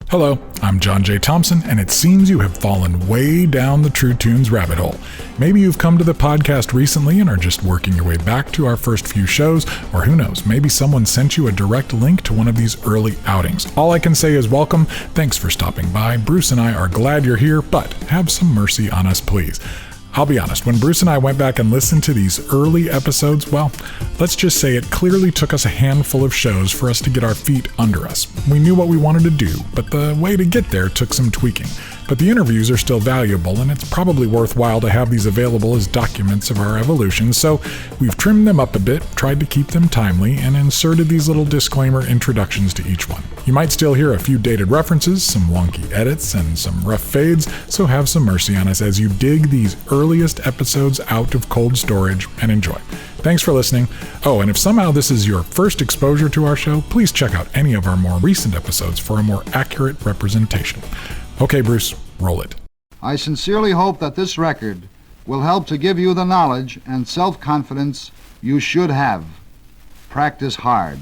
Hello, I'm John J. Thompson, and it seems you have fallen way down the True Tunes rabbit hole. Maybe you've come to the podcast recently and are just working your way back to our first few shows, or who knows, maybe someone sent you a direct link to one of these early outings. All I can say is welcome, thanks for stopping by. Bruce and I are glad you're here, but have some mercy on us, please. I'll be honest, when Bruce and I went back and listened to these early episodes, well, let's just say it clearly took us a handful of shows for us to get our feet under us. We knew what we wanted to do, but the way to get there took some tweaking. But the interviews are still valuable, and it's probably worthwhile to have these available as documents of our evolution, so we've trimmed them up a bit, tried to keep them timely, and inserted these little disclaimer introductions to each one. You might still hear a few dated references, some wonky edits, and some rough fades, so have some mercy on us as you dig these earliest episodes out of cold storage and enjoy. Thanks for listening. Oh, and if somehow this is your first exposure to our show, please check out any of our more recent episodes for a more accurate representation. Okay, Bruce, roll it. I sincerely hope that this record will help to give you the knowledge and self-confidence you should have. Practice hard.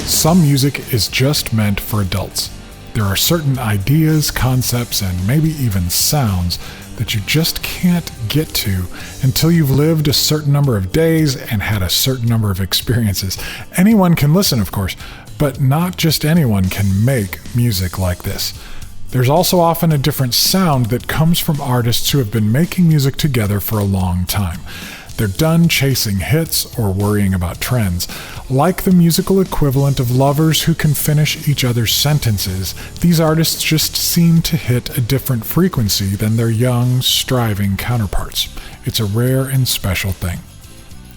Some music is just meant for adults. There are certain ideas, concepts, and maybe even sounds that you just can't get to until you've lived a certain number of days and had a certain number of experiences. Anyone can listen, of course, but not just anyone can make music like this. There's also often a different sound that comes from artists who have been making music together for a long time. They're done chasing hits or worrying about trends. Like the musical equivalent of lovers who can finish each other's sentences, these artists just seem to hit a different frequency than their young, striving counterparts. It's a rare and special thing.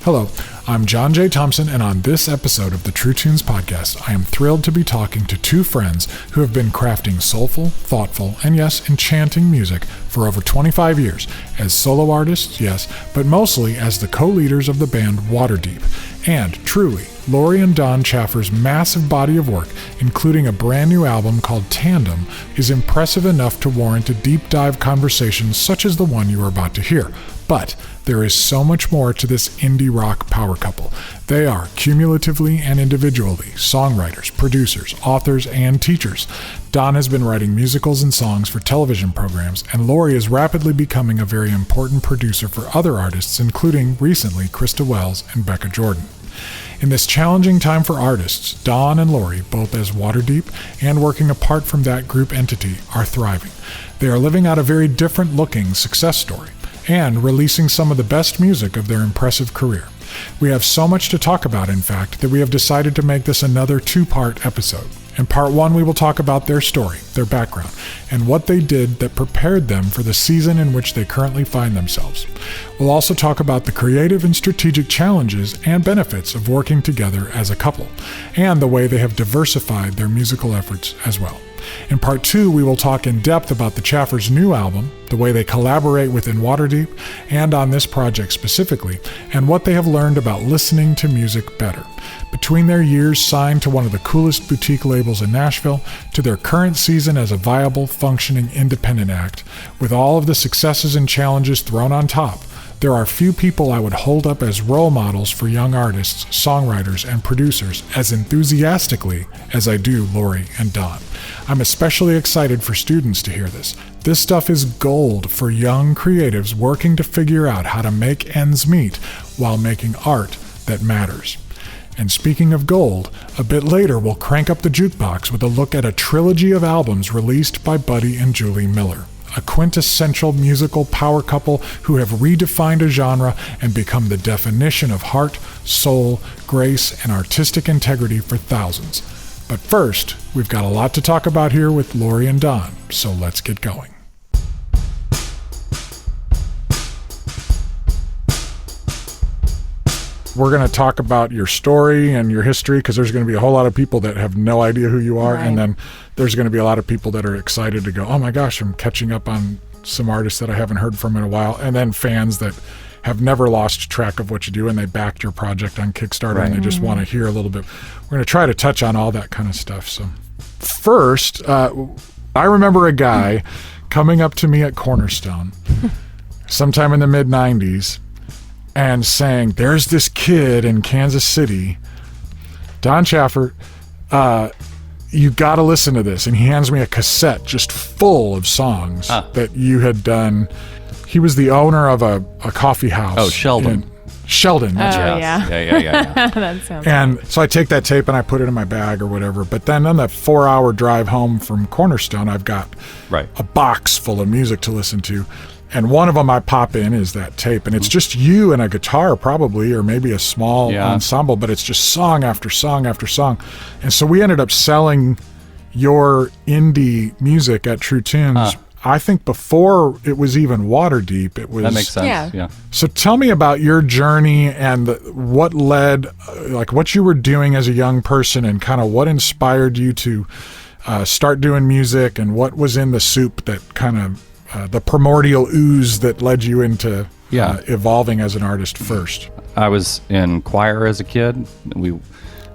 Hello, I'm John J. Thompson, and on this episode of the True Tunes podcast, I am thrilled to be talking to two friends who have been crafting soulful, thoughtful, and yes, enchanting music for over 25 years, as solo artists, yes, but mostly as the co-leaders of the band Waterdeep. And truly, Lori and Don Chaffer's massive body of work, including a brand new album called Tandem, is impressive enough to warrant a deep dive conversation such as the one you are about to hear. But there is so much more to this indie rock power couple. They are, cumulatively and individually, songwriters, producers, authors, and teachers. Don has been writing musicals and songs for television programs, and Lori is rapidly becoming a very important producer for other artists, including, recently, Krista Wells and Becca Jordan. In this challenging time for artists, Don and Lori, both as Waterdeep and working apart from that group entity, are thriving. They are living out a very different-looking success story, and releasing some of the best music of their impressive career. We have so much to talk about, in fact, that we have decided to make this another two-part episode. In part one, we will talk about their story, their background, and what they did that prepared them for the season in which they currently find themselves. We'll also talk about the creative and strategic challenges and benefits of working together as a couple, and the way they have diversified their musical efforts as well. In part two, we will talk in depth about the Chaffers' new album, the way they collaborate within Waterdeep, and on this project specifically, and what they have learned about listening to music better. Between their years signed to one of the coolest boutique labels in Nashville, to their current season as a viable, functioning independent act, with all of the successes and challenges thrown on top, there are few people I would hold up as role models for young artists, songwriters, and producers as enthusiastically as I do Lori and Don. I'm especially excited for students to hear this. This stuff is gold for young creatives working to figure out how to make ends meet while making art that matters. And speaking of gold, a bit later we'll crank up the jukebox with a look at a trilogy of albums released by Buddy and Julie Miller, a quintessential musical power couple who have redefined a genre and become the definition of heart, soul, grace, and artistic integrity for thousands. But first, we've got a lot to talk about here with Lori and Don, so let's get going. We're going to talk about your story and your history because there's going to be a whole lot of people that have no idea who you are. Right. And then there's going to be a lot of people that are excited to go, oh my gosh, I'm catching up on some artists that I haven't heard from in a while. And then fans that have never lost track of what you do and they backed your project on Kickstarter. Right. And they just want to hear a little bit. We're going to try to touch on all that kind of stuff. So first, I remember a guy coming up to me at Cornerstone sometime in the mid-90s and saying, there's this kid in Kansas City, Don Chaffer, you got to listen to this. And he hands me a cassette just full of songs that you had done. He was the owner of a coffee house. Oh, Sheldon. Sheldon. That's right. Yeah. That sounds And so I take that tape and I put it in my bag or whatever. But then on that 4-hour drive home from Cornerstone, I've got a box full of music to listen to. And one of them I pop in is that tape. And it's just you and a guitar probably, or maybe a small ensemble, but it's just song after song after song. And so we ended up selling your indie music at True Tunes. I think before it was even Waterdeep, it was... That makes sense, yeah. So tell me about your journey and what led, like what you were doing as a young person and kind of what inspired you to start doing music and what was in the soup that kind of, the primordial ooze that led you into evolving as an artist first. I was in choir as a kid. It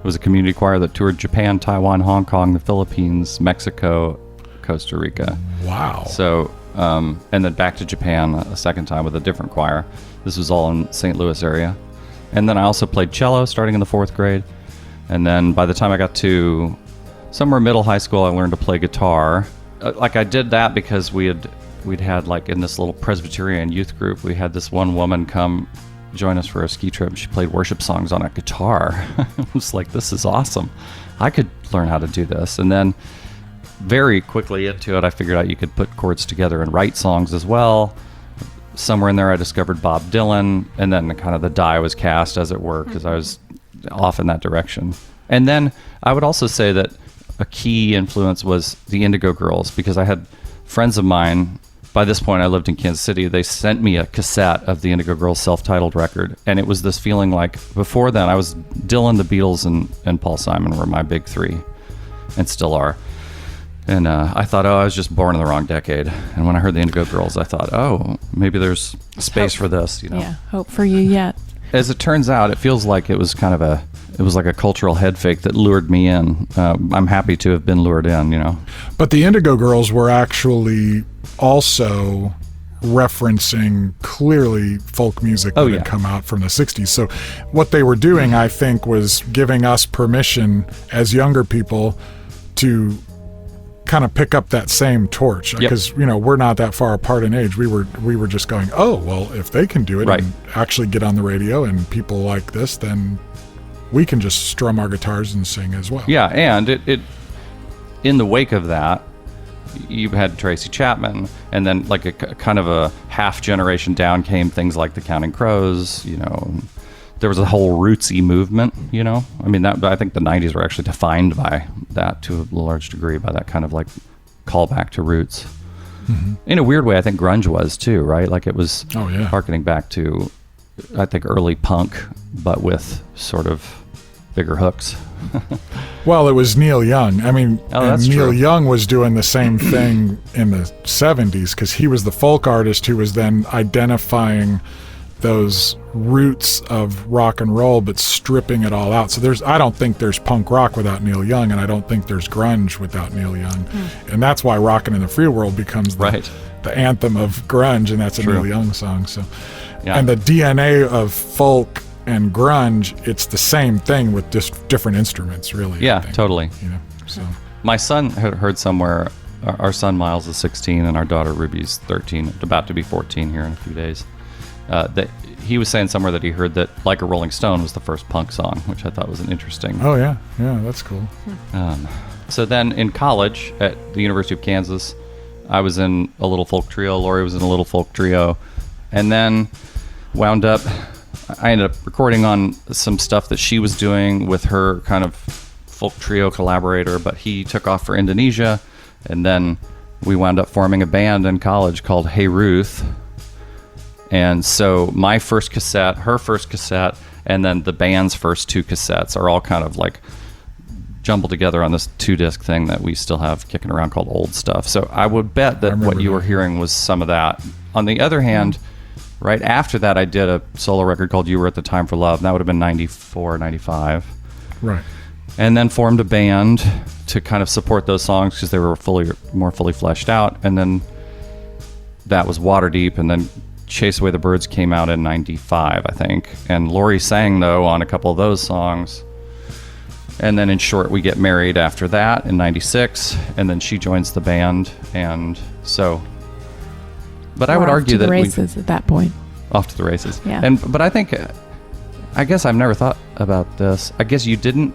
was a community choir that toured Japan, Taiwan, Hong Kong, the Philippines, Mexico, Costa Rica. Wow. So, and then back to Japan a second time with a different choir. This was all in St. Louis area. And then I also played cello starting in the 4th grade. And then by the time I got to somewhere middle high school, I learned to play guitar. Like I did that because we'd had like in this little Presbyterian youth group, we had this one woman come join us for a ski trip. She played worship songs on a guitar. I was like, this is awesome. I could learn how to do this. And then very quickly into it, I figured out you could put chords together and write songs as well. Somewhere in there, I discovered Bob Dylan, and then kind of the die was cast, as it were, because I was off in that direction. And then I would also say that a key influence was the Indigo Girls, because I had friends of mine. By this point, I lived in Kansas City. They sent me a cassette of the Indigo Girls self-titled record, and it was this feeling like, before then, I was Dylan, the Beatles, and Paul Simon were my big three, and still are. And I thought, I was just born in the wrong decade. And when I heard the Indigo Girls, I thought, maybe there's space for this, you know. Yeah, hope for you yet. As it turns out, it feels like it was like a cultural head fake that lured me in. I'm happy to have been lured in, you know. But the Indigo Girls were actually also referencing clearly folk music that had come out from the 60s. So what they were doing, I think, was giving us permission as younger people to kind of pick up that same torch, because you know, we're not that far apart in age. We were just going, well, if they can do it and actually get on the radio and people like this, then we can just strum our guitars and sing as well. Yeah, and it in the wake of that, you had Tracy Chapman, and then like a kind of a half generation down came things like the Counting Crows, you know. There was a whole rootsy movement, you know. I mean, I think the 90s were actually defined by that to a large degree, by that kind of like callback to roots. Mm-hmm. In a weird way, I think grunge was too, right? Like it was harkening back to, I think, early punk, but with sort of bigger hooks. Well, it was Neil Young. I mean, Neil Young was doing the same thing in the 70s, because he was the folk artist who was then identifying those roots of rock and roll, but stripping it all out. So I don't think there's punk rock without Neil Young, and I don't think there's grunge without Neil Young. And that's why Rockin' in the Free World becomes the anthem of grunge, and that's a Neil Young song. So, and the DNA of folk and grunge, it's the same thing with just different instruments, really. Yeah, totally. You know, so my son had heard somewhere, our son Miles is 16 and our daughter Ruby's 13, about to be 14 here in a few days. That he was saying somewhere that he heard that Like a Rolling Stone was the first punk song, which I thought was an interesting. Oh yeah, that's cool. So then in college at the University of Kansas, I was in a little folk trio. Lori was in a little folk trio, and then I ended up recording on some stuff that she was doing with her kind of folk trio collaborator, but he took off for Indonesia, and then we wound up forming a band in college called Hey Ruth. And so my first cassette, her first cassette, and then the band's first 2 cassettes are all kind of like jumbled together on this 2-disc thing that we still have kicking around called Old Stuff. So I would bet that what you were hearing was some of that. On the other hand, right after that, I did a solo record called You Were at the Time for Love. And that would have been 94, 95. Right. And then formed a band to kind of support those songs because they were more fully fleshed out. And then that was Waterdeep, and then Chase Away the Birds came out in 95, I think. And Lori sang, though, on a couple of those songs. And then in short, we get married after that in 96, and then she joins the band. And so, but I would argue that races at that point. Off to the races. Yeah. But I think, I guess I've never thought about this. I guess you didn't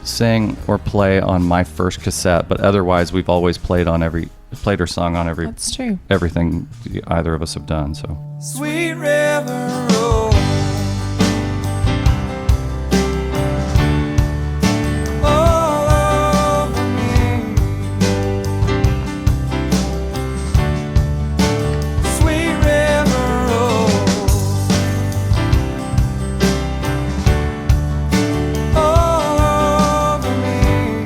sing or play on my first cassette, but otherwise we've always played or sung on That's true. everything either of us have done. So Sweet River Road, all over me. Sweet River Road, all over me.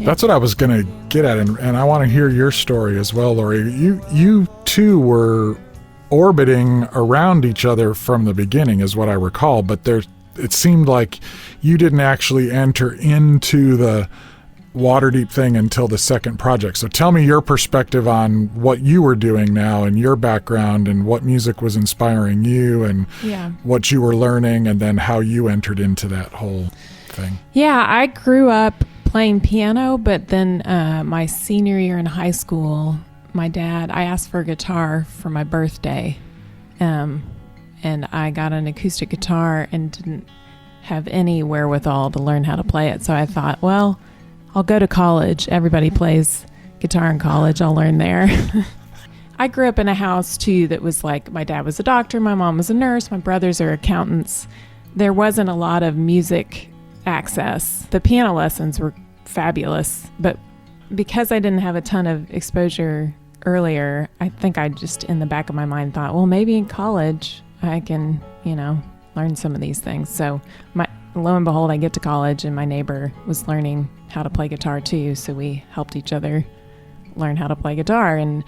That's what I was going to get at, and I want to hear your story as well, Lori. You two were orbiting around each other from the beginning, is what I recall, but it seemed like you didn't actually enter into the Waterdeep thing until the second project. So tell me your perspective on what you were doing now and your background and what music was inspiring you and what you were learning, and then how you entered into that whole thing. Yeah, I grew up playing piano, but then my senior year in high school, I asked for a guitar for my birthday, and I got an acoustic guitar and didn't have any wherewithal to learn how to play it. So I thought, well, I'll go to college. Everybody plays guitar in college. I'll learn there. I grew up in a house, too, that was like, my dad was a doctor, my mom was a nurse, my brothers are accountants. There wasn't a lot of music access. The piano lessons were fabulous, but because I didn't have a ton of exposure earlier, I think I just in the back of my mind thought, well, maybe in college I can, learn some of these things. So lo and behold, I get to college and my neighbor was learning how to play guitar too, so we helped each other learn how to play guitar. And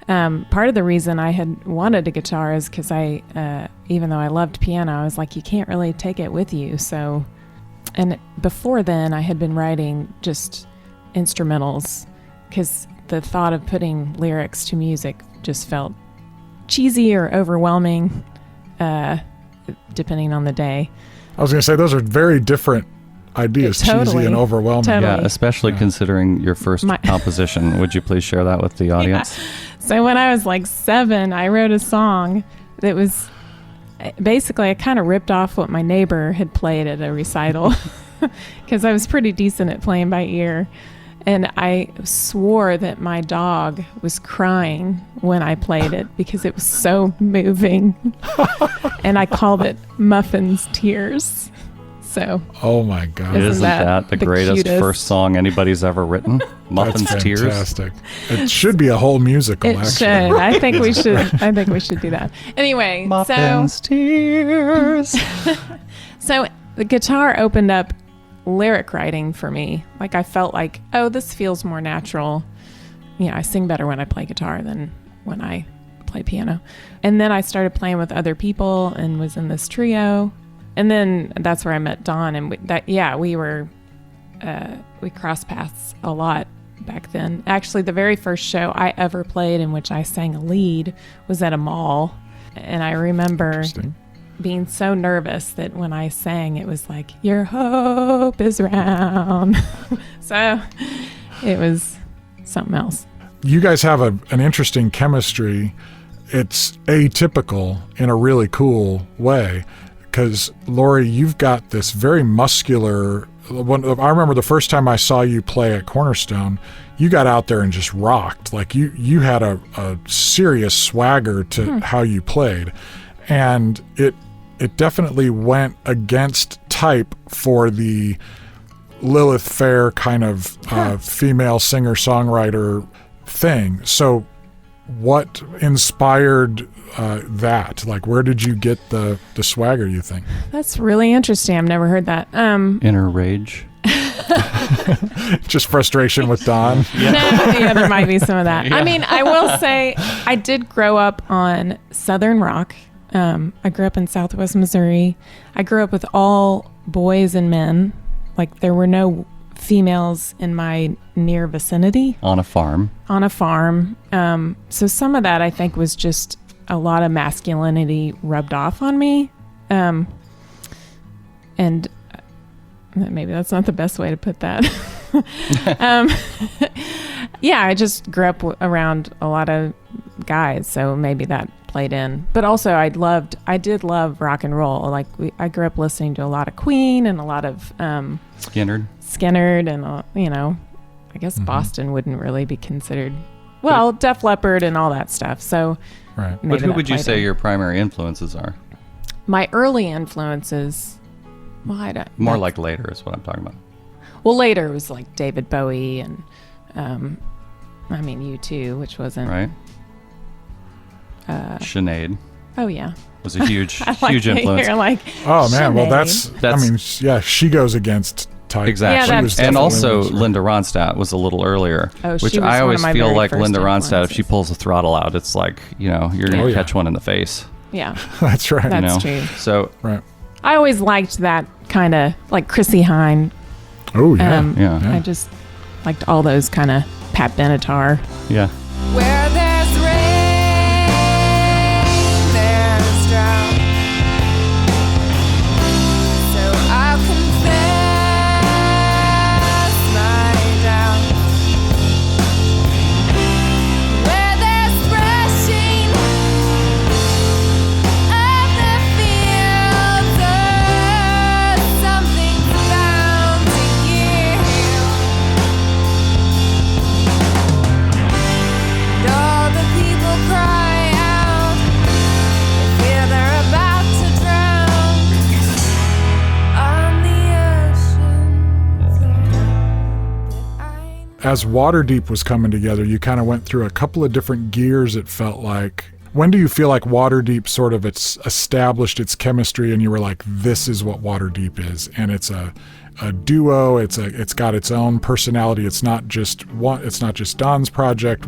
part of the reason I had wanted a guitar is because even though I loved piano, I was like, you can't really take it with you. So, and before then I had been writing just instrumentals because the thought of putting lyrics to music just felt cheesy or overwhelming, depending on the day. I was going to say, those are very different ideas, cheesy and overwhelming. Totally. Yeah, especially considering your first composition. Would you please share that with the audience? Yeah. So when I was like 7, I wrote a song that was basically, I kind of ripped off what my neighbor had played at a recital because I was pretty decent at playing by ear. And I swore that my dog was crying when I played it because it was so moving. And I called it Muffin's Tears. So, oh my God. Isn't that the greatest cutest first song anybody's ever written? Muffin's Tears. Fantastic. It should be a whole musical. It should. I think we should do that. Anyway, Muffin's Tears. So the guitar opened up lyric writing for me. Like I felt like, oh, this feels more natural. I sing better when I play guitar than when I play piano. And then I started playing with other people and was in this trio. And then that's where I met Don, and we crossed paths a lot back then. Actually, the very first show I ever played in which I sang a lead was at a mall. And I remember being so nervous that when I sang, it was like, your hope is round. So it was something else. You guys have an interesting chemistry. It's atypical in a really cool way. Because, Lori, you've got this very muscular... I remember the first time I saw you play at Cornerstone, you got out there and just rocked. Like, you had a serious swagger to how you played. And it definitely went against type for the Lilith Fair kind of female singer-songwriter thing. So what inspired that? Like, where did you get the swagger, you think? That's really interesting. I've never heard that. Inner rage. Just frustration with Don? Yeah, there might be some of that. Yeah. I mean, I will say I did grow up on Southern rock. I grew up in Southwest Missouri. I grew up with all boys and men. Like, there were no females in my near vicinity On a farm. on a farm. So some of that I think was just a lot of masculinity rubbed off on me. And maybe that's not the best way to put that. Yeah, I just grew up around a lot of guys, so maybe that played in. But also I did love rock and roll. Like I grew up listening to a lot of Queen and a lot of Skynyrd and I guess Boston wouldn't really be considered. Well, Def Leppard and all that stuff. So Right. But who would you say in. your primary influences are? My early influences, well, I don't. More like later is what I'm talking about. Well, later it was like David Bowie and, U2, which wasn't. Right. Sinead Oh yeah. was a huge, I like huge that influence. You're like, Oh man, well Sinead. yeah, she goes against type. Exactly. Yeah, She was And definitely also one of- Linda Ronstadt was a little earlier, Oh, she which was I one of always my feel very like first Linda Ronstadt, if she influences. pulls the throttle out, it's like, you're going to Oh, yeah. catch one in the face. Yeah, That's right. That's you know? true. So, Right. I always liked that kind of like Chrissy Hine. Oh yeah. Yeah. I just liked all those kind of Pat Benatar. yeah. Where there's rain, there's drought. So I'll confess my doubt. Where there's threshing of the fields, something's bound to give. And all the people cry out, they fear they're about to drown on the ocean that I know. As Waterdeep was coming together, you kind of went through a couple of different gears, it felt like. When do you feel like Waterdeep sort of established its chemistry and you were like, this is what Waterdeep is? And it's a duo, it's got its own personality. It's not just Don's project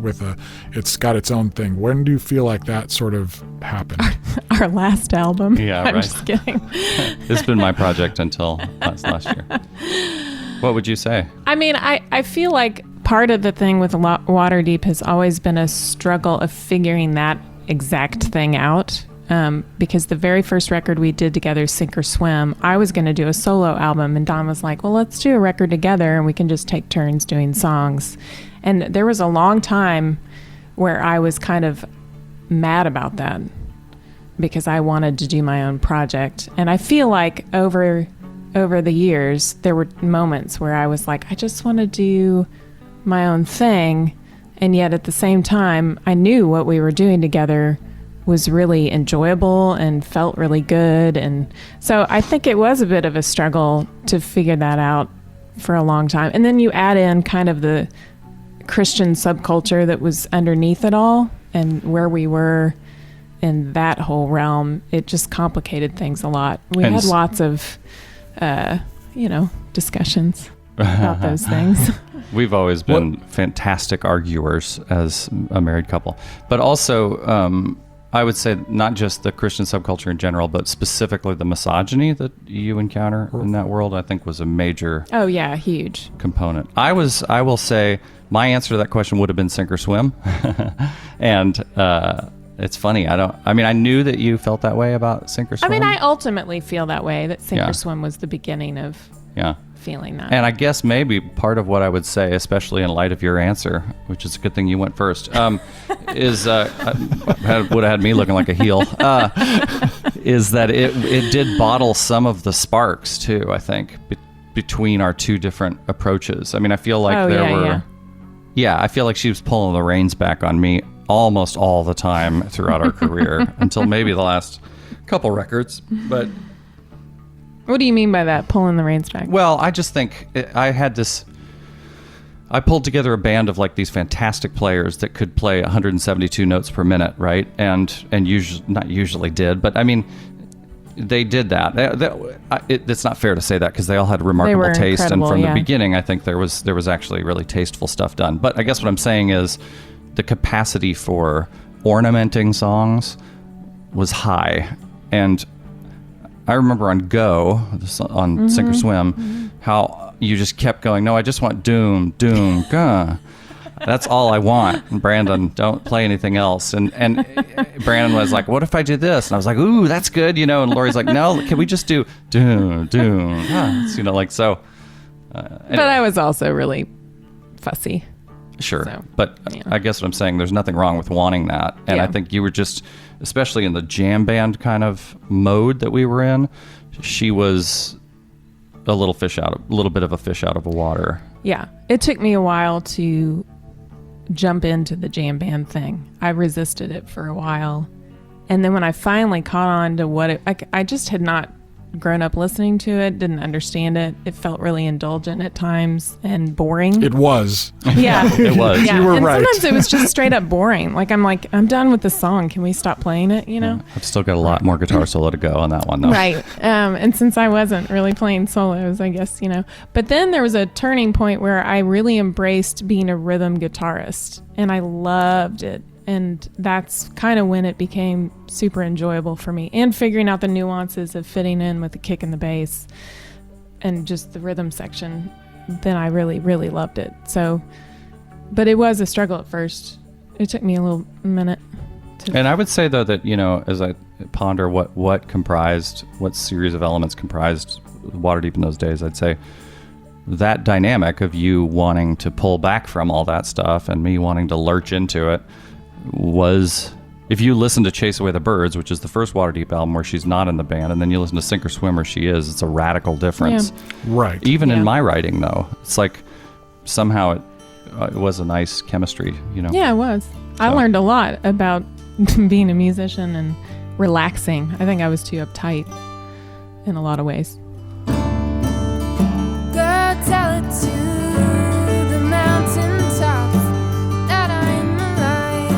it's got its own thing. When do you feel like that sort of happened? Our last album. Yeah, I'm right. just kidding. It's been my project until last year. What would you say? I mean, I feel like part of the thing with Waterdeep has always been a struggle of figuring that exact thing out. Because the very first record we did together, Sink or Swim, I was going to do a solo album, and Don was like, well, let's do a record together and we can just take turns doing songs. And there was a long time where I was kind of mad about that because I wanted to do my own project. And I feel like over the years, there were moments where I was like, I just want to do my own thing. And yet at the same time, I knew what we were doing together was really enjoyable and felt really good. And so I think it was a bit of a struggle to figure that out for a long time. And then you add in kind of the Christian subculture that was underneath it all and where we were in that whole realm. It just complicated things a lot. We And had lots of, discussions about those things. We've always been fantastic arguers as a married couple. But also, I would say not just the Christian subculture in general, but specifically the misogyny that you encounter in that world, I think was a major Oh yeah, huge. component. I will say my answer to that question would have been sink or swim. And it's funny. I knew that you felt that way about sink or I swim. mean, I ultimately feel that way, that Sink Yeah. or Swim was the beginning of yeah. feeling that. And I guess maybe part of what I would say, especially in light of your answer, which is a good thing you went first, is would have had me looking like a heel, is that it did bottle some of the sparks too, I think, between our two different approaches. I mean, I feel like I feel like she was pulling the reins back on me almost all the time throughout our career until maybe the last couple records. But What do you mean by that, pulling the reins back? well, I just think I pulled together a band of like these fantastic players that could play 172 notes per minute, right? And not usually did, but I mean, they did that. It's not fair to say that because they all had remarkable were taste, and incredible, from yeah. the beginning, I think there was actually really tasteful stuff done. But I guess what I'm saying is the capacity for ornamenting songs was high, and I remember on Go, on Sink or Swim, how you just kept going, no, I just want doom, doom, gah. That's all I want. And Brandon, don't play anything else. And Brandon was like, what if I do this? And I was like, ooh, that's good, you know. And Lori's like, no, can we just do doom, doom? You know, like, so. Anyway. But I was also really fussy. Sure. So, but yeah. I guess what I'm saying, there's nothing wrong with wanting that. And Yeah. I think you were just, especially in the jam band kind of mode that we were in, she was a little bit of a fish out of the water. Yeah. It took me a while to jump into the jam band thing. I resisted it for a while. And then when I finally caught on to what I just had not grown up listening to it, didn't understand it. It felt really indulgent at times and boring. It was. Yeah. It was. Yeah. You were and right. sometimes it was just straight up boring. I'm done with the song. Can we stop playing it, you know? I've still got a lot more guitar solo to go on that one, though. Right. And since I wasn't really playing solos, I guess, you know. But then there was a turning point where I really embraced being a rhythm guitarist, and I loved it. And that's kind of when it became super enjoyable for me, and figuring out the nuances of fitting in with the kick and the bass and just the rhythm section. Then I really, really loved it. So, but it was a struggle at first. It took me a little minute. And I would say, though, that, you know, as I ponder what series of elements comprised Waterdeep in those days, I'd say that dynamic of you wanting to pull back from all that stuff and me wanting to lurch into it was, if you listen to Chase Away the Birds, which is the first Waterdeep album where she's not in the band, and then you listen to Sink or Swim where she is, it's a radical difference. Yeah. Right. Even Yeah. in my writing, though, it's like somehow it was a nice chemistry, you know. Yeah, it was. I So. learned a lot about being a musician and relaxing. I think I was too uptight in a lot of ways. Go tell it to the mountain tops that I'm alive.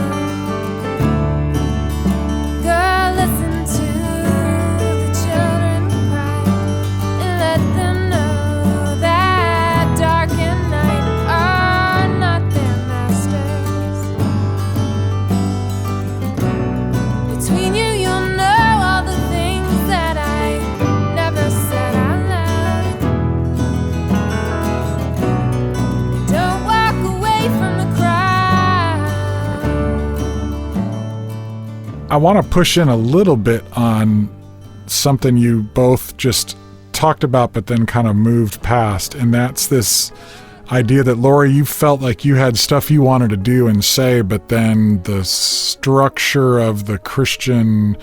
Go listen to the children cry and let them know that dark and night are not their masters. Between you, you'll know all the things that I never said out loud. Don't walk away from the crowd. I want to push in a little bit on something you both just talked about, but then kind of moved past. And that's this idea that, Lori, you felt like you had stuff you wanted to do and say, but then the structure of the Christian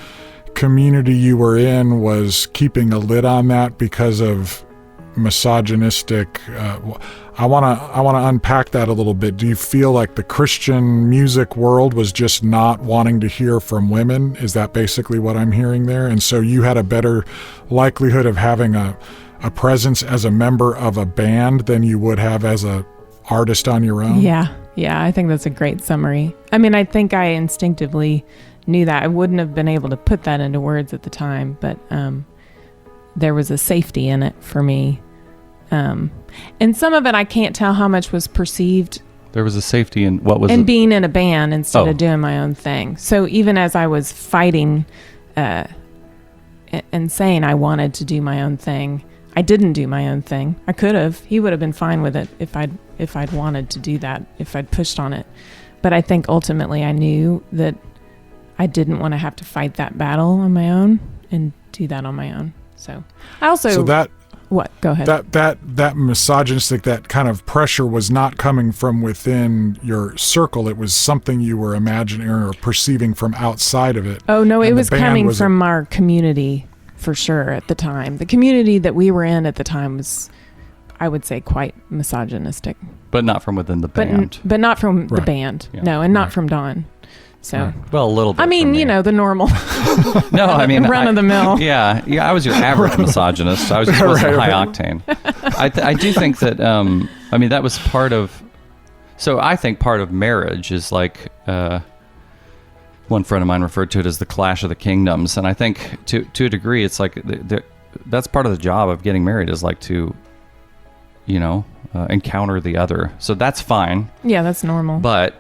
community you were in was keeping a lid on that because of misogynistic. I want to unpack that a little bit. Do you feel like the Christian music world was just not wanting to hear from women? Is that basically what I'm hearing there? And so you had a better likelihood of having a presence as a member of a band than you would have as a artist on your own? Yeah, I think that's a great summary. I mean, I think I instinctively knew that. I wouldn't have been able to put that into words at the time, but there was a safety in it for me. And some of it, I can't tell how much was perceived. There was a safety in what was and it? being in a band instead Oh. of doing my own thing. So even as I was fighting and saying I wanted to do my own thing, I didn't do my own thing. I could have. He would have been fine with it if I'd wanted to do that, if I'd pushed on it. But I think ultimately I knew that I didn't want to have to fight that battle on my own and do that on my own. So I also So that what? Go ahead. that misogynistic, that kind of pressure was not coming from within your circle. It was something you were imagining or perceiving from outside of it. Oh no, it And the was band coming was from our community for sure at the time. The community that we were in at the time was, I would say, quite misogynistic. But not from within the band. But not from the Right. band. Yeah. No, and not Right. from Dawn. So Right. Well, a little bit. I mean, from you me. know, the normal No, I mean, run of the mill. Yeah, I was your average misogynist. I was just wasn't Right. high octane. I do think that. I mean, that was part of. So I think part of marriage is like. One friend of mine referred to it as the clash of the kingdoms, and I think to a degree, it's like that's part of the job of getting married is like to, encounter the other. So that's fine. Yeah, that's normal. But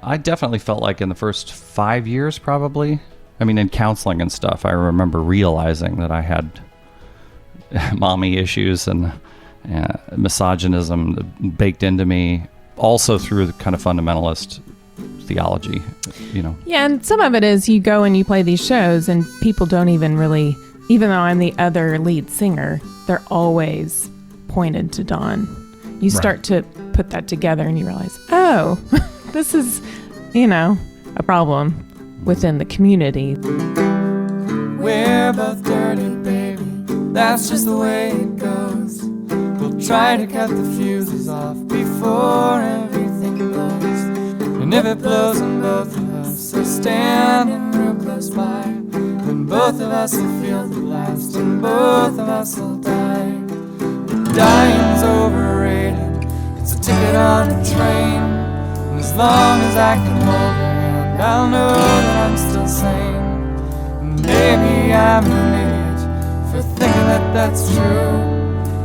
I definitely felt like in the first 5 years, probably, I mean, in counseling and stuff, I remember realizing that I had mommy issues and misogynism baked into me, also through the kind of fundamentalist theology, you know. Yeah, and some of it is you go and you play these shows and people don't even really, even though I'm the other lead singer, they're always pointed to Don. You start to put that together and you realize, oh, this is, a problem within the community. We're both dirty, baby. That's just the way it goes. We'll try to cut the fuses off before everything blows. And if it blows on both of us, so standing real close by, then both of us will feel the blast, and both of us will die. Dying's overrated. It's a ticket on a train. And as long as I can hold her hand, I'll know that I'm still sane. And maybe I'm an idiot for thinking that that's true,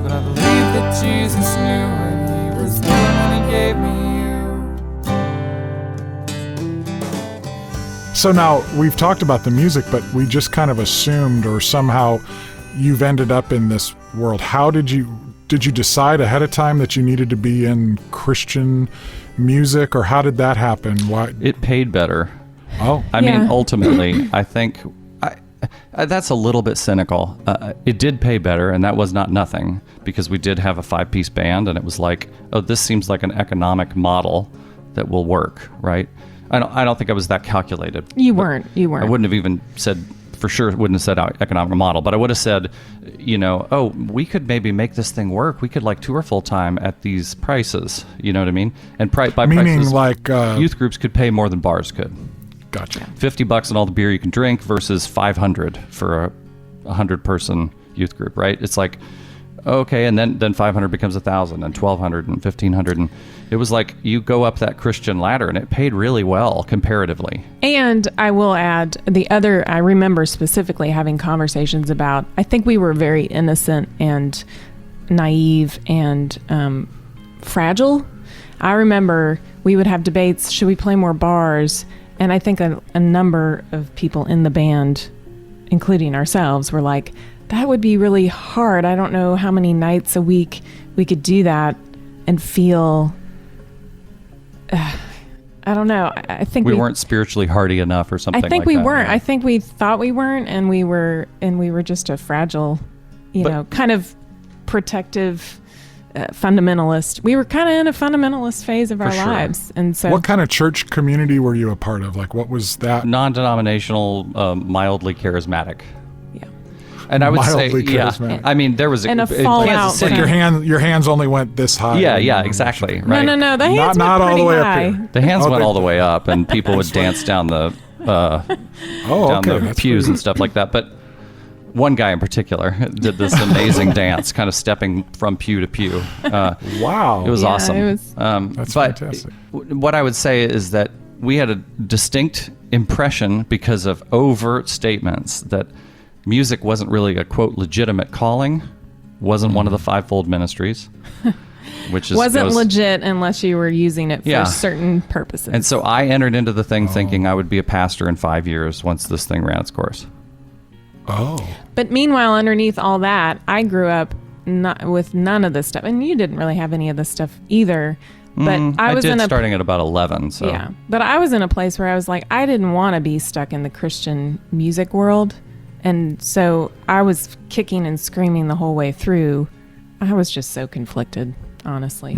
but I believe that Jesus knew what he was doing when he gave me you. So now we've talked about the music, but we just kind of assumed, or somehow you've ended up in this world. How did you decide ahead of time that you needed to be in Christian music, or how did that happen? Why? It paid better. Oh, I mean, ultimately, I think that's a little bit cynical. It did pay better, and that was not nothing, because we did have a 5-piece band, and it was like, oh, this seems like an economic model that will work, right? I don't think I was that calculated. You weren't. I wouldn't have even said, for sure, wouldn't have said economic model, but I would have said, oh, we could maybe make this thing work. We could tour full time at these prices. You know what I mean? And by meaning prices, like youth groups could pay more than bars could. Gotcha. $50 on all the beer you can drink versus $500 for a 100-person youth group, right? It's like, okay, and then 500 becomes 1,000, and 1,200, and 1,500, and it was like you go up that Christian ladder, and it paid really well comparatively. And I will add I remember specifically having conversations about, I think we were very innocent and naive and fragile. I remember we would have debates, should we play more bars? And I think a number of people in the band, including ourselves, were like, that would be really hard. I don't know how many nights a week we could do that and feel, I don't know. I think we weren't spiritually hardy enough or something. I think like we that, weren't. right? I think we thought we weren't, and we were just a fragile, kind of protective fundamentalist. We were kind of in a fundamentalist phase of our lives. And so what kind of church community were you a part of? Like, what was that? Non-denominational, mildly charismatic. Yeah. And I would Mildly say, charismatic. I mean, there was And a fallout. Like your hands only went this high. Yeah, exactly. Right. No. The hands Not went all the pretty way high. up here. The hands went they- all the way up, and people would dance down the down the That's pews pretty- and stuff like that. But one guy in particular did this amazing dance, kind of stepping from pew to pew. Wow. It was Yeah, awesome. it was- That's but fantastic. what I would say is that we had a distinct impression because of overt statements that music wasn't really a, quote, legitimate calling, wasn't one of the fivefold ministries, which is wasn't legit unless you were using it for certain purposes. And so I entered into the thing thinking I would be a pastor in 5 years once this thing ran its course. Oh. But meanwhile, underneath all that, I grew up with none of this stuff, and you didn't really have any of this stuff either. But I was starting at about 11. So yeah. But I was in a place where I was like, I didn't want to be stuck in the Christian music world, and so I was kicking and screaming the whole way through. I was just so conflicted, honestly.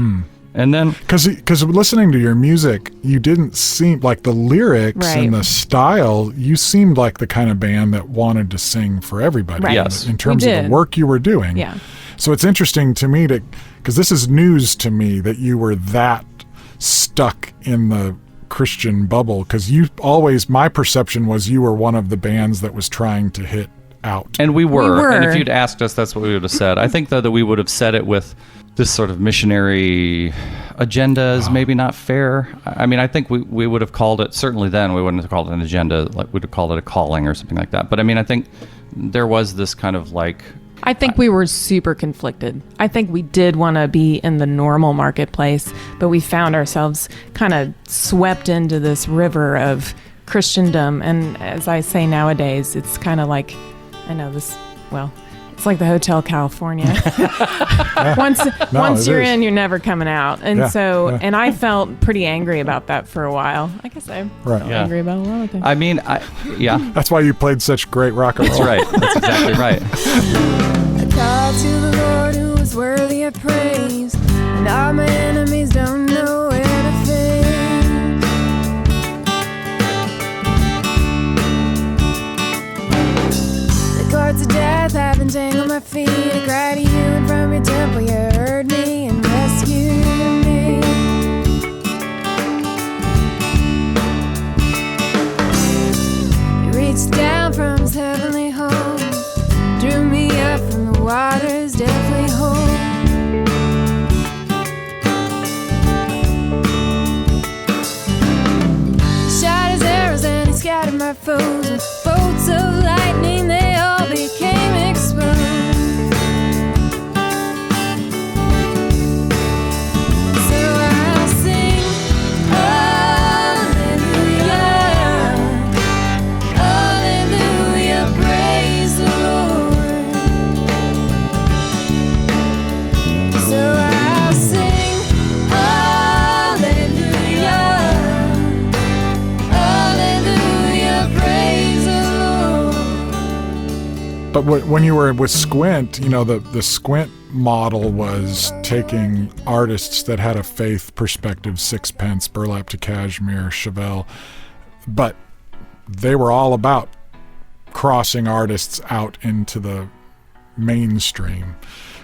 And then Because listening to your music, you didn't seem like the lyrics Right. and the style, you seemed like the kind of band that wanted to sing for everybody. Right. Yes. In terms We of the did. work you were doing. Yeah. So it's interesting to me because this is news to me that you were that stuck in the Christian bubble, because my perception was you were one of the bands that was trying to hit out. And we were. And if were. you'd asked us, that's what we would have said. I think, though, that we would have said it with this sort of missionary agenda is maybe not fair. I mean, I think we would have called it, certainly then, we wouldn't have called it an agenda, like we'd have called it a calling or something like that. But I mean, I think there was this kind of like... I think we were super conflicted. I think we did want to be in the normal marketplace, but we found ourselves kind of swept into this river of Christendom. And as I say nowadays, it's kind of like, I know this, well, It's like the Hotel California. Once you're in, you're never coming out. And and I felt pretty angry about that for a while. I guess I felt angry about a lot of things. I mean, That's why you played such great rock and roll. That's right. That's exactly right. I call to the Lord who is worthy of praise, and all my enemies don't know where to face. The cords of death have entangled my feet. I cry to you, and from your temple you heard me and rescued me. He reached down from his heavenly home, drew me up from the water's deathly hole. He shot his arrows and he scattered my foes. With bolts of lightning they all became exposed. So I'll sing hallelujah, hallelujah, praise the Lord. So I'll sing hallelujah, hallelujah, praise the Lord. But when you were with Squint, the Squint model was taking artists that had a faith perspective, Sixpence, Burlap to Cashmere, Chevelle, but they were all about crossing artists out into the mainstream.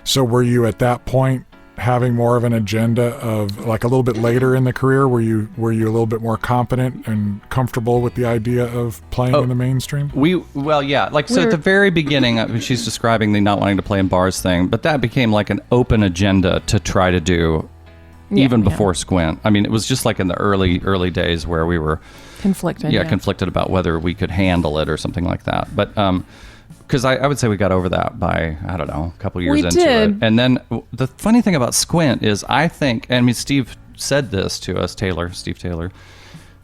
So were you at that point having more of an agenda of, like, a little bit later in the career, were you a little bit more competent and comfortable with the idea of playing in the mainstream? So at the very beginning, she's describing the not wanting to play in bars thing, but that became like an open agenda to try to do even before Squint. I mean, it was just like in the early days where we were Conflicted. conflicted about whether we could handle it or something like that. But because I would say we got over that by, I don't know, a couple years into it. And then the funny thing about Squint is, I think, I mean, Steve said this to us, Steve Taylor,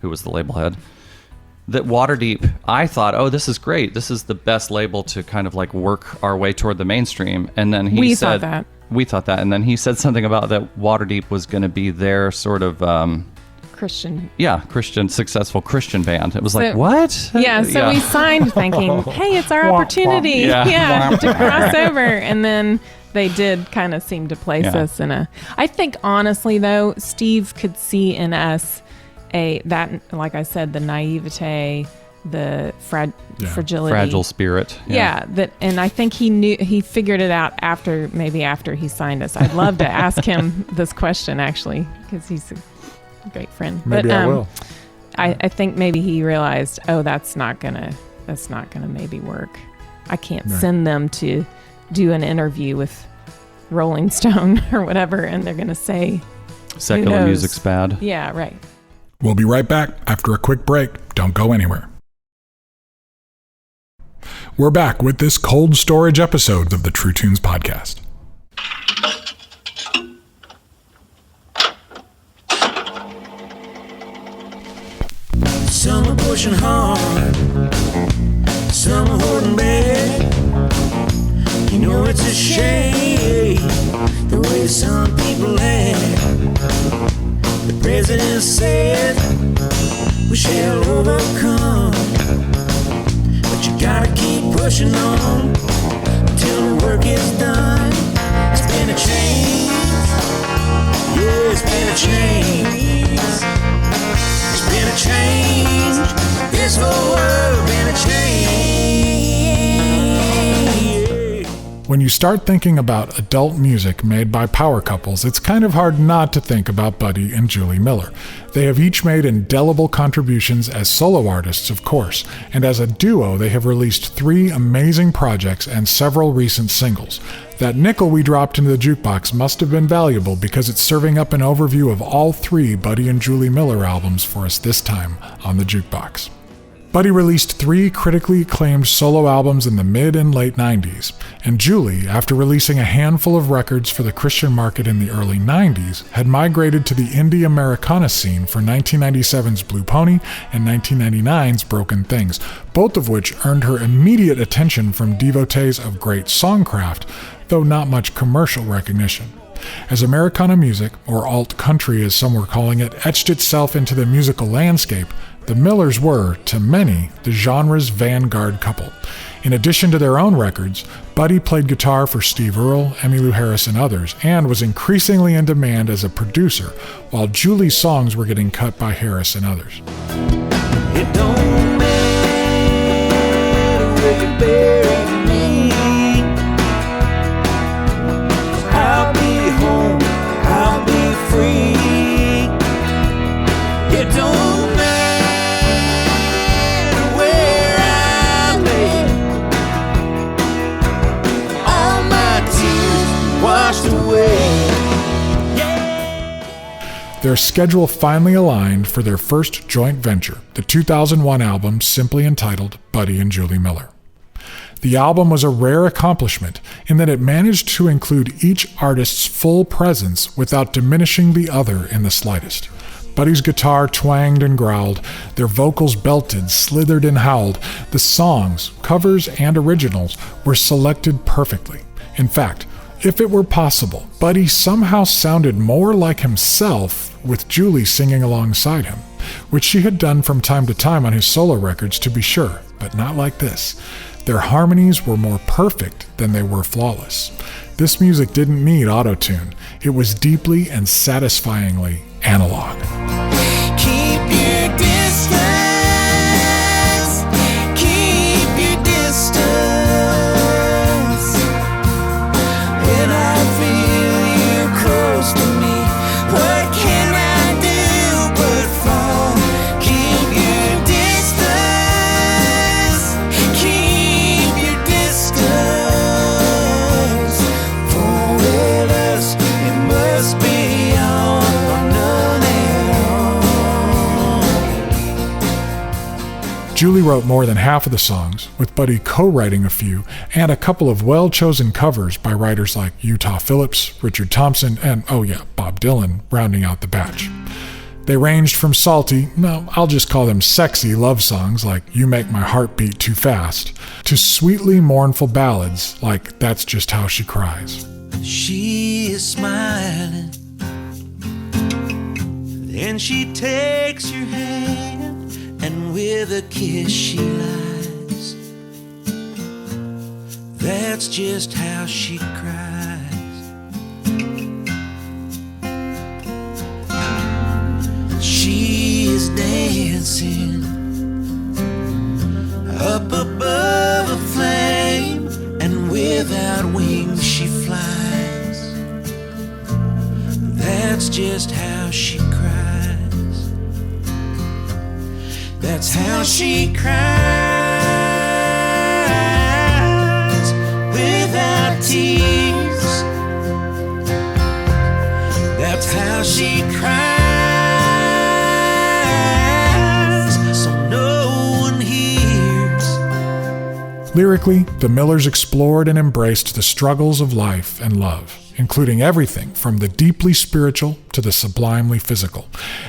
who was the label head, that Waterdeep, I thought, oh, this is great. This is the best label to kind of like work our way toward the mainstream. And then he said, we thought that. And then he said something about that Waterdeep was going to be their sort of Christian, successful Christian band. It was like, what? Yeah, so we signed thinking, hey, it's our opportunity to cross over. And then they did kind of seem to place us in a... I think, honestly, though, Steve could see in us like I said, the naivete, the fragility. Fragile spirit. And I think he figured it out after he signed us. I'd love to ask him this question, actually, because he's a great friend. Maybe I will. I think maybe he realized, oh, that's not gonna maybe work. I can't send them to do an interview with Rolling Stone or whatever, and they're gonna say secular music's bad. Yeah, right. We'll be right back after a quick break. Don't go anywhere. We're back with this cold storage episode of the True Tunes podcast. Some are pushing hard, some are holding back. You know it's a shame the way some people act. The president said we shall overcome, but you gotta keep pushing on until the work is done. It's been a change, yeah, it's been a change. It's been a change, this whole world been a change. When you start thinking about adult music made by power couples, it's kind of hard not to think about Buddy and Julie Miller. They have each made indelible contributions as solo artists, of course, and as a duo they have released 3 amazing projects and several recent singles. That nickel we dropped into the jukebox must have been valuable because it's serving up an overview of all 3 Buddy and Julie Miller albums for us this time on the Jukebox. Buddy released 3 critically acclaimed solo albums in the mid and late 90s, and Julie, after releasing a handful of records for the Christian market in the early 90s, had migrated to the indie Americana scene for 1997's Blue Pony and 1999's Broken Things, both of which earned her immediate attention from devotees of great songcraft, though not much commercial recognition. As Americana music, or alt country as some were calling it, etched itself into the musical landscape, the Millers were, to many, the genre's vanguard couple. In addition to their own records, Buddy played guitar for Steve Earle, Emmylou Harris, and others, and was increasingly in demand as a producer, while Julie's songs were getting cut by Harris and others. It don't matter where you bury me. I'll be home, I'll be free. It don't matter where I lay. All my tears washed away. Their schedule finally aligned for their first joint venture, the 2001 album simply entitled Buddy and Julie Miller. The album was a rare accomplishment in that it managed to include each artist's full presence without diminishing the other in the slightest. Buddy's guitar twanged and growled, their vocals belted, slithered, and howled. The songs, covers, and originals were selected perfectly. In fact, if it were possible, Buddy somehow sounded more like himself with Julie singing alongside him, which she had done from time to time on his solo records to be sure, but not like this. Their harmonies were more perfect than they were flawless. This music didn't need auto-tune. It was deeply and satisfyingly analog. Keep your distance. Keep your distance. When I feel you close to me, what can I do but fall? Keep your distance. Keep your distance. For with us, it must be on or none at all. Julie wrote more than half of the songs, with Buddy co-writing a few, and a couple of well-chosen covers by writers like Utah Phillips, Richard Thompson, and, Bob Dylan, rounding out the batch. They ranged from salty, I'll just call them sexy love songs like You Make My Heart Beat Too Fast, to sweetly mournful ballads like That's Just How She Cries. She is smiling, then she takes your hand, and with a kiss she lies. That's just how she cries. She is dancing up above a flame, and without wings she flies. That's just how she cries. That's how she cries, without tears. That's how she cries, so no one hears. Lyrically, the Millers explored and embraced the struggles of life and love, including everything from the deeply spiritual to the sublimely physical,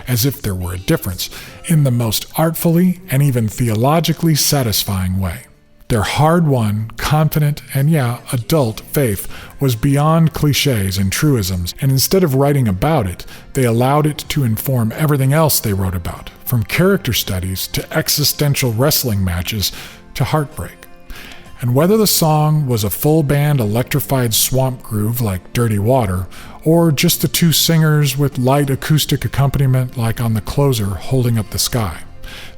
as if there were a difference, in the most artfully and even theologically satisfying way. Their hard-won, confident, and adult faith was beyond cliches and truisms, and instead of writing about it, they allowed it to inform everything else they wrote about, from character studies to existential wrestling matches to heartbreak. And whether the song was a full-band electrified swamp groove like Dirty Water, or just the two singers with light acoustic accompaniment like on the closer Holding Up the Sky,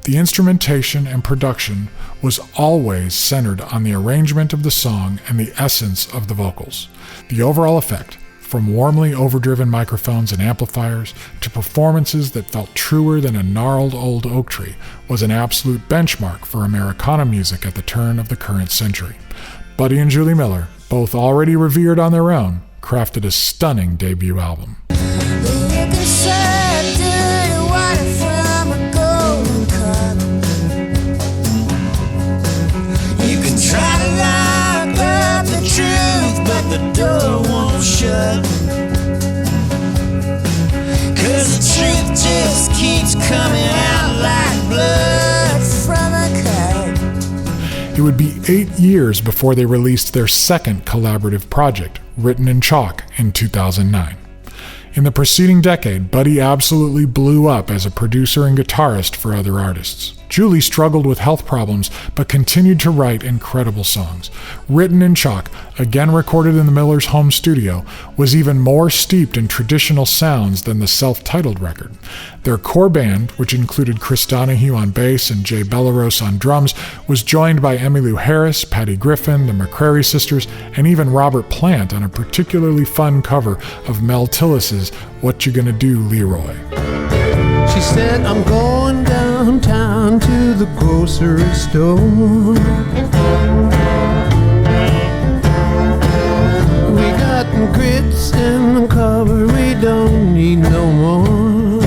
the instrumentation and production was always centered on the arrangement of the song and the essence of the vocals. The overall effect, from warmly overdriven microphones and amplifiers to performances that felt truer than a gnarled old oak tree, was an absolute benchmark for Americana music at the turn of the current century. Buddy and Julie Miller, both already revered on their own, crafted a stunning debut album. the door won't shut. 'Cause the truth just keeps coming out like blood from a cut. It would be 8 years before they released their second collaborative project, Written in Chalk, in 2009. In the preceding decade, Buddy absolutely blew up as a producer and guitarist for other artists. Julie struggled with health problems, but continued to write incredible songs. Written in Chalk, again recorded in the Millers' home studio, was even more steeped in traditional sounds than the self-titled record. Their core band, which included Chris Donahue on bass and Jay Belleros on drums, was joined by Emmylou Harris, Patty Griffin, the McCrary sisters, and even Robert Plant on a particularly fun cover of Mel Tillis's What You Gonna Do, Leroy. She said, I'm going downtown to the grocery store. We got grits in the cupboard, we don't need no more.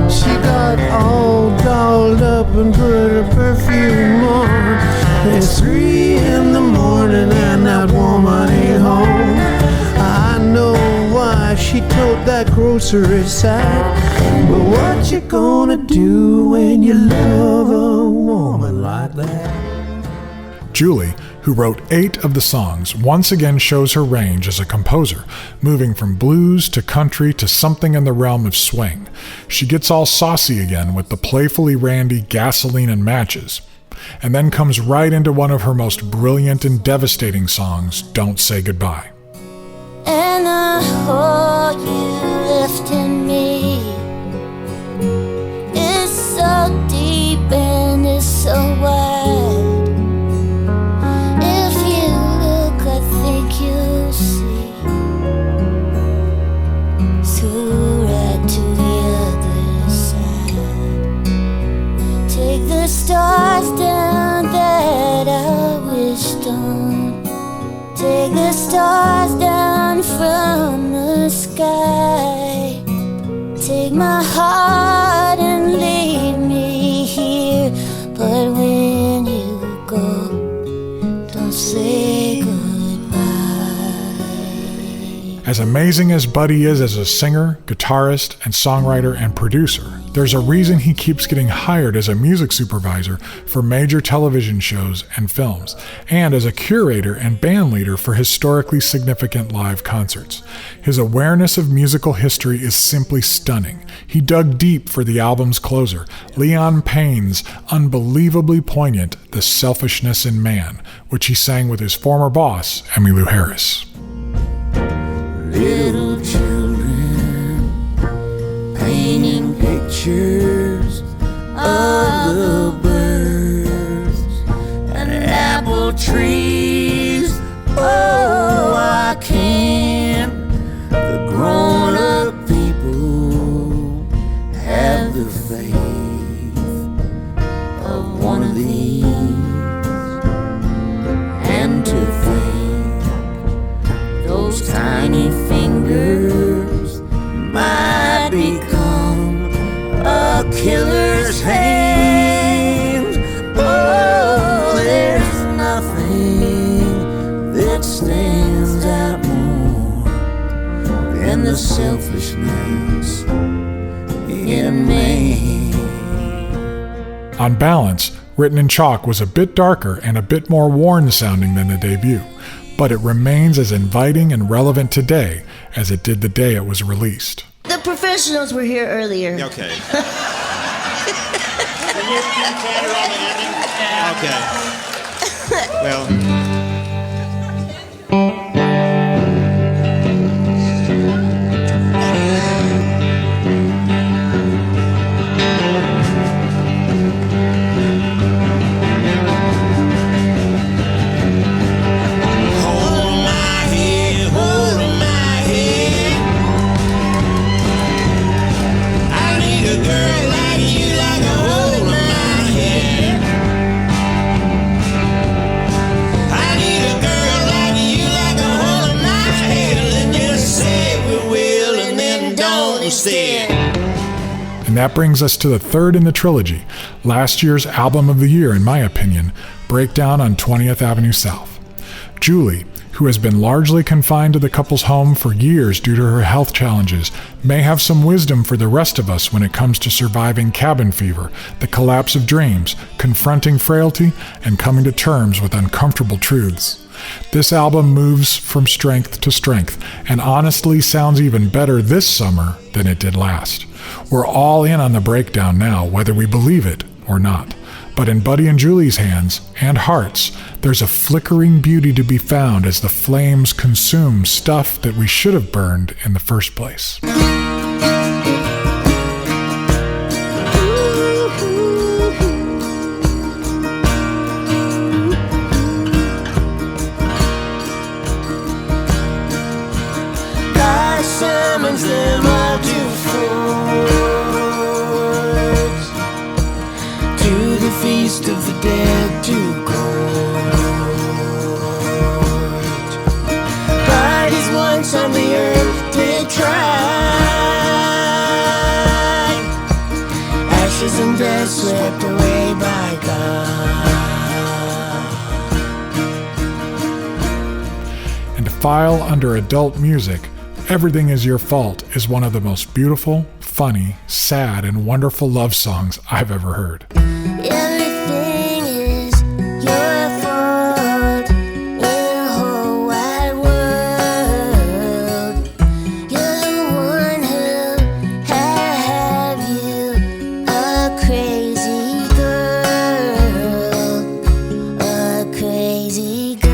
She got all dolled up and put her perfume on. It's 3 in the morning and that woman ain't home. I know why she told that grocery sack, but what you gonna do when you love a woman like that? Julie, who wrote 8 of the songs, once again shows her range as a composer, moving from blues to country to something in the realm of swing. She gets all saucy again with the playfully randy Gasoline and Matches, and then comes right into one of her most brilliant and devastating songs, Don't Say Goodbye. And the hole you left in me is so deep and it's so wide. If you look, I think you'll see. So right to the other side. Take the stars down that I wished on. Take the stars down from the sky. Take my heart and leave me here. But when you go, don't say goodbye. As amazing as Buddy is as a singer, guitarist, and songwriter and producer, there's a reason he keeps getting hired as a music supervisor for major television shows and films, and as a curator and band leader for historically significant live concerts. His awareness of musical history is simply stunning. He dug deep for the album's closer, Leon Payne's unbelievably poignant The Selfishness in Man, which he sang with his former boss, Emmylou Harris. Little children painting pictures of the birds and apple trees. Oh, I can't. The grown-up people have the faith of one of these, and to think those tiny fingers might become a killer's hands. Oh, there's nothing that stands out more than the selfishness in man. On balance, Written in Chalk was a bit darker and a bit more worn sounding than the debut, but it remains as inviting and relevant today as it did the day it was released. The professionals were here earlier. Okay. Can you chat around the ending? Okay. Well. I And that brings us to the third in the trilogy, last year's album of the year, in my opinion, Breakdown on 20th Avenue South. Julie, who has been largely confined to the couple's home for years due to her health challenges, may have some wisdom for the rest of us when it comes to surviving cabin fever, the collapse of dreams, confronting frailty, and coming to terms with uncomfortable truths. This album moves from strength to strength, and honestly sounds even better this summer than it did last. We're all in on the breakdown now, whether we believe it or not. But in Buddy and Julie's hands and hearts, there's a flickering beauty to be found as the flames consume stuff that we should have burned in the first place. God summons them all to forge, to the feast of the dead to gorge. Bodies once on the earth they tried, ashes and death swept away by God. And to file under adult music, Everything Is Your Fault is one of the most beautiful, funny, sad, and wonderful love songs I've ever heard. Everything is your fault in the whole wide world. You're the one who have you a crazy girl, a crazy girl.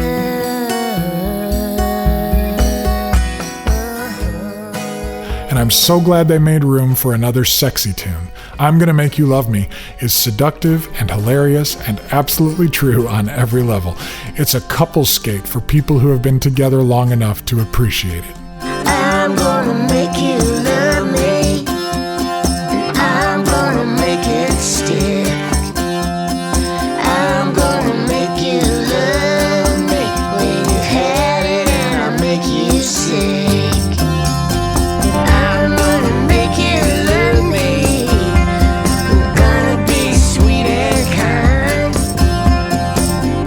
And I'm so glad they made room for another sexy tune. I'm Gonna Make You Love Me is seductive and hilarious and absolutely true on every level. It's a couple skate for people who have been together long enough to appreciate it. I'm gonna make you love me, and I'm gonna make it stick. I'm gonna make you love me when you had it, and I'll make you sick. I'm gonna make you love me, I'm gonna be sweet and kind.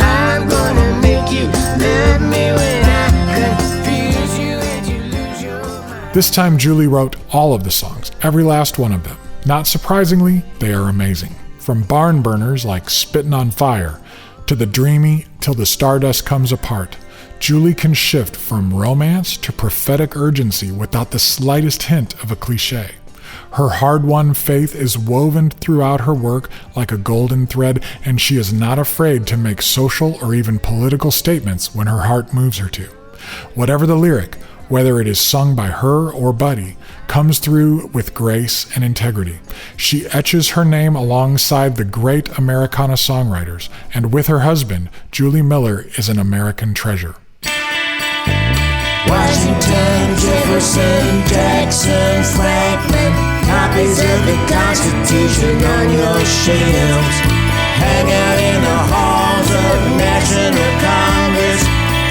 I'm gonna make you love me when I confuse you and you lose your mind. This time Julie wrote all of the songs, every last one of them. Not surprisingly, they are amazing. From barn burners like Spittin' on Fire to the dreamy Till the Stardust Comes Apart, Julie can shift from romance to prophetic urgency without the slightest hint of a cliche. Her hard-won faith is woven throughout her work like a golden thread, and she is not afraid to make social or even political statements when her heart moves her to. Whatever the lyric, whether it is sung by her or Buddy, comes through with grace and integrity. She etches her name alongside the great Americana songwriters, and with her husband, Julie Miller is an American treasure. Washington, Jefferson, Jackson, Franklin, copies of the Constitution on your shelves. Hang out in the halls of National Congress.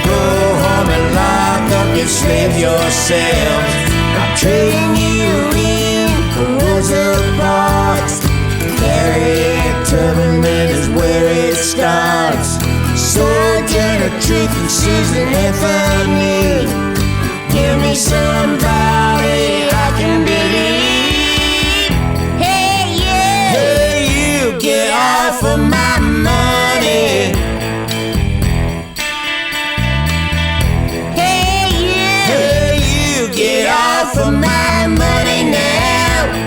Go home and lock up your slave yourselves. I'm trading you in Rosa Parks. Harriet Tubman is where it starts. Sojourner Truth and Susan Anthony. Give me somebody I can believe. Hey you, hey you, get off of my money. Hey you, get off of my money now.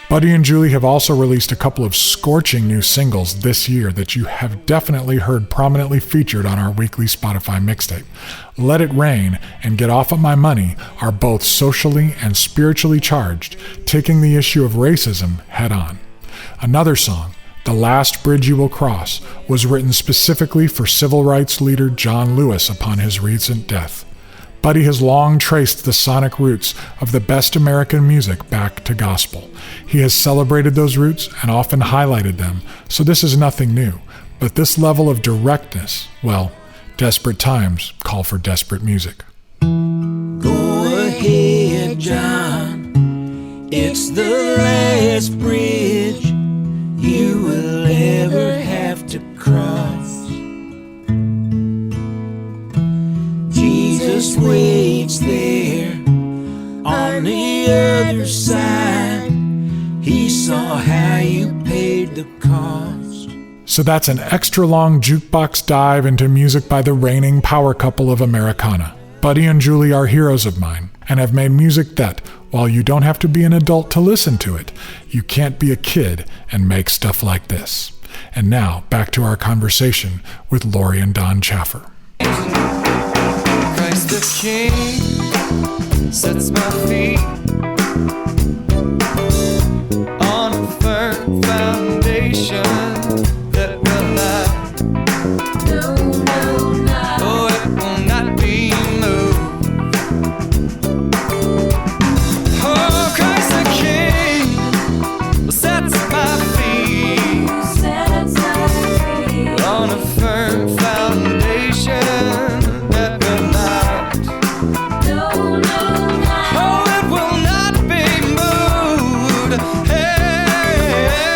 Buddy and Julie have also released a couple of scorching new singles this year that you have definitely heard prominently featured on our weekly Spotify mixtape. Let It Rain and Get Off of My Money are both socially and spiritually charged, taking the issue of racism head on. Another song, The Last Bridge You Will Cross, was written specifically for civil rights leader John Lewis upon his recent death. Buddy has long traced the sonic roots of the best American music back to gospel. He has celebrated those roots and often highlighted them, so this is nothing new. But this level of directness, well, desperate times call for desperate music. Go ahead, John. It's the last bridge you will ever have to cross. Jesus waits there on the other side. He saw how you paid the cost. So that's an extra long jukebox dive into music by the reigning power couple of Americana. Buddy and Julie are heroes of mine and have made music that, while you don't have to be an adult to listen to it, you can't be a kid and make stuff like this. And now, back to our conversation with Lori and Don Chaffer. Christ the King sets my feet on a firm foundation that will not, oh, it will not be moved. Oh, Christ the King sets my feet on a firm foundation that will not, oh, it will not be moved. Hey,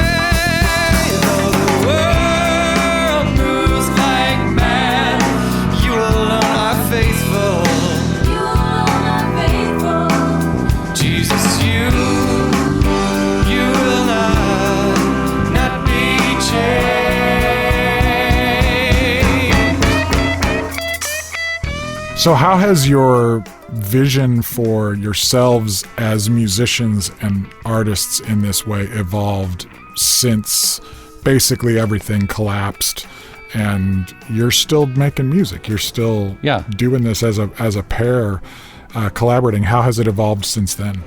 though the world moves like mad, you alone are faithful. Jesus, you will not be changed. So how has your vision for yourselves as musicians and artists in this way evolved since basically everything collapsed and you're still making music? You're still doing this as a pair, collaborating. How has it evolved since then?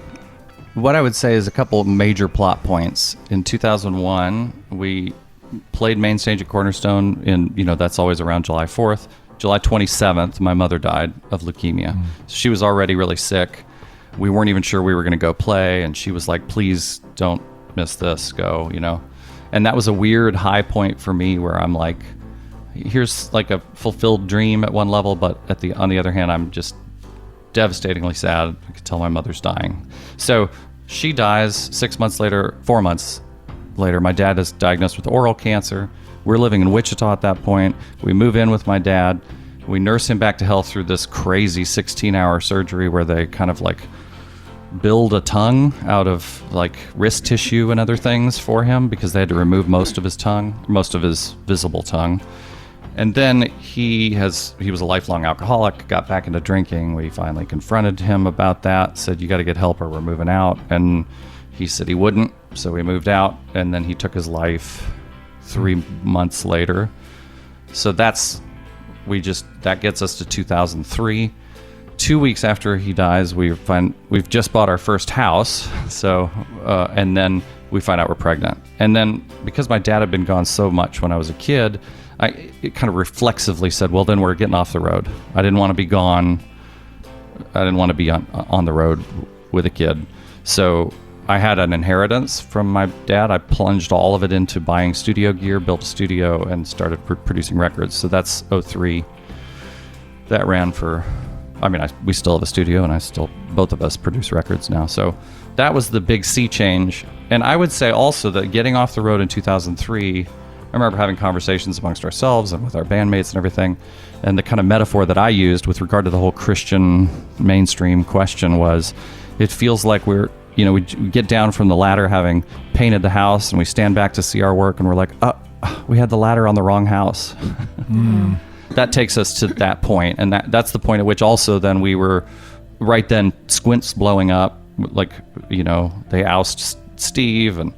What I would say is a couple major plot points. In 2001, we played main stage at Cornerstone that's always around July 4th. July 27th, my mother died of leukemia. So she was already really sick. We weren't even sure we were going to go play, and she was like, please don't miss this, go, And that was a weird high point for me where I'm like, here's like a fulfilled dream at one level, but on the other hand, I'm just devastatingly sad. I could tell my mother's dying. So she dies 6 months later, 4 months later, my dad is diagnosed with oral cancer. We're living in Wichita at that point. We move in with my dad. We nurse him back to health through this crazy 16-hour surgery where they kind of like build a tongue out of like wrist tissue and other things for him because they had to remove most of his visible tongue. And then he was a lifelong alcoholic, got back into drinking. We finally confronted him about that, said, you got to get help or we're moving out. And he said he wouldn't, so we moved out, and then he took his life 3 months later. So that gets us to 2003. 2 weeks after he dies, we've just bought our first house. So, and then we find out we're pregnant. And then because my dad had been gone so much when I was a kid, it kind of reflexively said, well, then we're getting off the road. I didn't want to be gone. I didn't want to be on the road with a kid. So I had an inheritance from my dad. I plunged all of it into buying studio gear, built a studio, and started producing records. So that's 2003. That ran for, we still have a studio, and both of us produce records now. So that was the big sea change. And I would say also that getting off the road in 2003, I remember having conversations amongst ourselves and with our bandmates and everything. And the kind of metaphor that I used with regard to the whole Christian mainstream question was, it feels like we get down from the ladder having painted the house, and we stand back to see our work, and we're like, we had the ladder on the wrong house. That takes us to that point, and that's the point at which also then we were, right then, Squint's blowing up, like, they oust Steve, and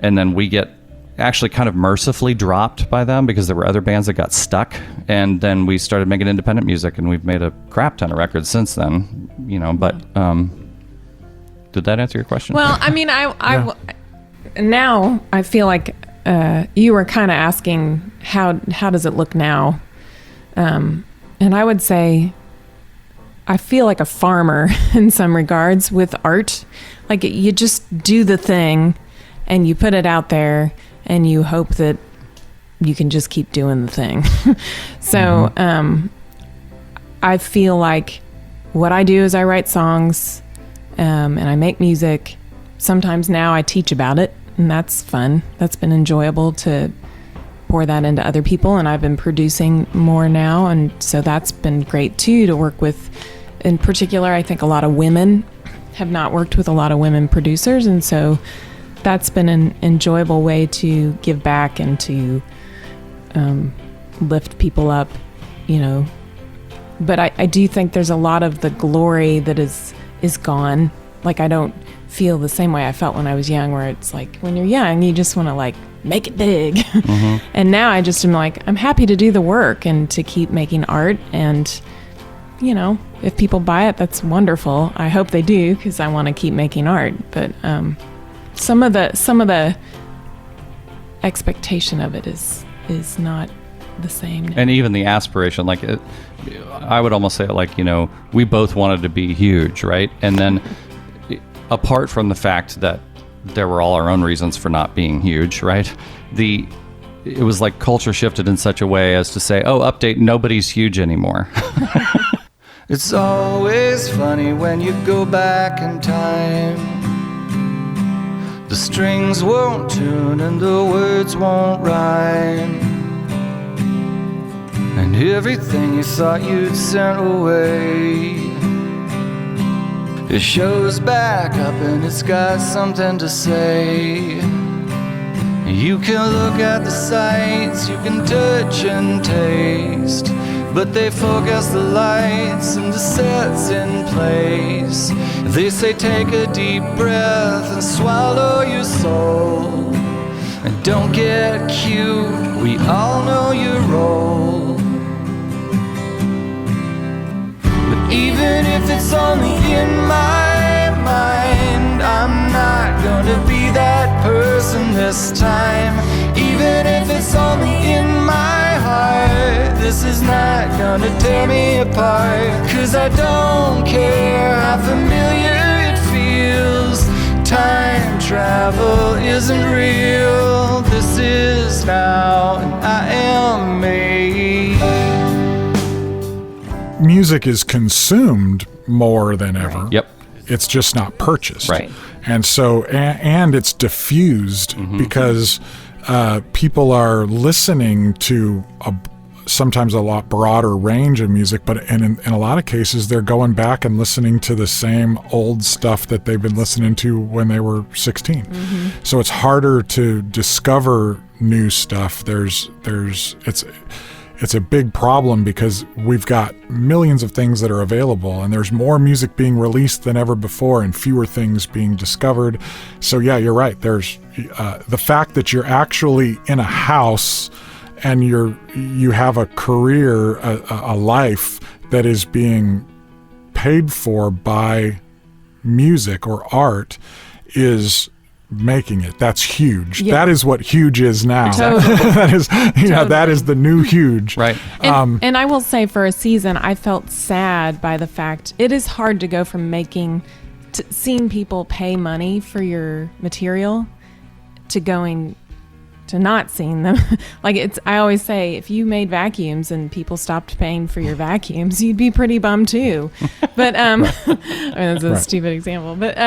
then we get actually kind of mercifully dropped by them because there were other bands that got stuck, and then we started making independent music, and we've made a crap ton of records since then, but did that answer your question? Well, now I feel like you were kind of asking how does it look now, and I would say I feel like a farmer in some regards with art. Like, you just do the thing and you put it out there and you hope that you can just keep doing the thing. So I feel like what I do is I write songs and I make music. sometimes now I teach about it, and that's fun. That's been enjoyable to pour that into other people, and I've been producing more now, and so that's been great too, to work with. In particular, I think a lot of women have not worked with a lot of women producers, and so that's been an enjoyable way to give back and to lift people up, you know. But I do think there's a lot of the glory that is gone. Like, I don't feel the same way I felt when I was young, where it's like, when you're young, you just want to like make it big. Mm-hmm. And now I just am like, I'm happy to do the work and to keep making art. And, you know, if people buy it, that's wonderful. I hope they do, because I want to keep making art. But some of the expectation of it is not the same now. And even the aspiration, like I would almost say it like, you know, we both wanted to be huge, right? And then apart from the fact that there were all our own reasons for not being huge, right? It was like culture shifted in such a way as to say, oh, update, nobody's huge anymore. It's always funny when you go back in time. The strings won't tune and the words won't rhyme. And everything you thought you'd sent away, it shows back up and it's got something to say. You can look at the sights, you can touch and taste, but they focus the lights and the sets in place. They say take a deep breath and swallow your soul, and don't get cute, we all know your role. But even if it's only in my mind, I'm not gonna be that person this time. Even if it's only in my heart, this is not gonna tear me apart. 'Cause I don't care how familiar it feels. Time travel isn't real. This is now, and I am me. Music is consumed more than ever. Yep. It's just not purchased. Right. And so, and it's diffused because people are listening to sometimes a lot broader range of music, but in a lot of cases, they're going back and listening to the same old stuff that they've been listening to when they were 16. Mm-hmm. So it's harder to discover new stuff. It's a big problem because we've got millions of things that are available, and there's more music being released than ever before and fewer things being discovered. So yeah, you're right. There's the fact that you're actually in a house and you have a career, a life that is being paid for by music or art is making it. That's huge. Yeah. That is what huge is now. Totally. That is, that is the new huge. Right. And I will say, for a season, I felt sad by the fact it is hard to go from seeing people pay money for your material to going to not seeing them. Like, I always say, if you made vacuums and people stopped paying for your vacuums, you'd be pretty bummed too. But I mean, that's a stupid example. But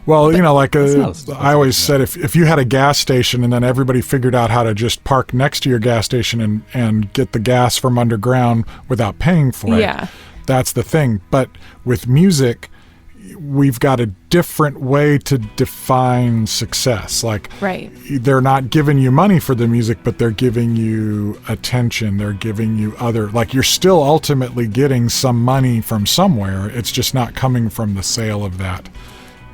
well, like I always said, if you had a gas station and then everybody figured out how to just park next to your gas station and get the gas from underground without paying for it, that's the thing. But with music, we've got a different way to define success. Like, they're not giving you money for the music, but they're giving you attention. They're giving you like, you're still ultimately getting some money from somewhere. It's just not coming from the sale of that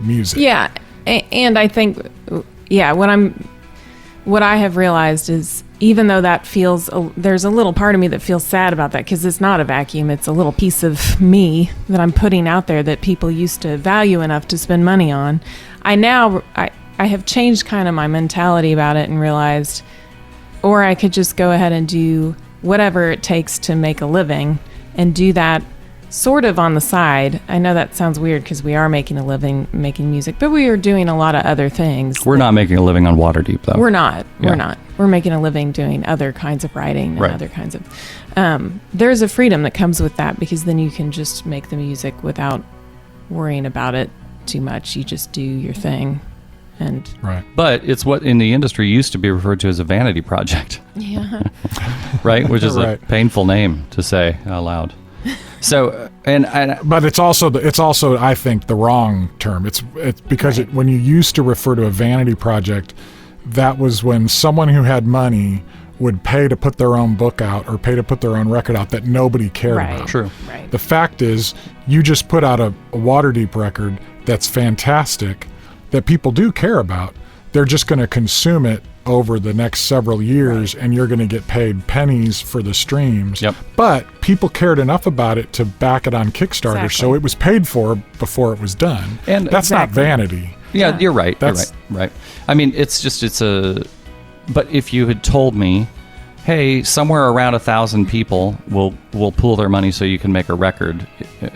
music. Yeah, and I think, what I have realized is, even though that feels, there's a little part of me that feels sad about that, because it's not a vacuum, it's a little piece of me that I'm putting out there that people used to value enough to spend money on. I have changed kind of my mentality about it and realized, or I could just go ahead and do whatever it takes to make a living and do that sort of on the side. I know that sounds weird because we are making a living making music, but we are doing a lot of other things. We're not making a living on Waterdeep, though. We're not. Yeah. We're not. We're making a living doing other kinds of writing and other kinds of... there's a freedom that comes with that, because then you can just make the music without worrying about it too much. You just do your thing. And Right. But it's what in the industry used to be referred to as a vanity project, yeah. right? Which is Right. a painful name to say out loud. So, and But it's also I think the wrong term. It's because when you used to refer to a vanity project, that was when someone who had money would pay to put their own book out or pay to put their own record out that nobody cared Right. about. True. Right. The fact is, you just put out a Waterdeep record that's fantastic that people do care about. They're just going to consume it over the next several years, and you're going to get paid pennies for the streams. Yep. But people cared enough about it to back it on Kickstarter, Exactly. so it was paid for before it was done. And that's not Exactly. vanity. yeah, Yeah. you're right. That's- You're right. I mean, but if you had told me, hey, somewhere around 1,000 people will pool their money so you can make a record,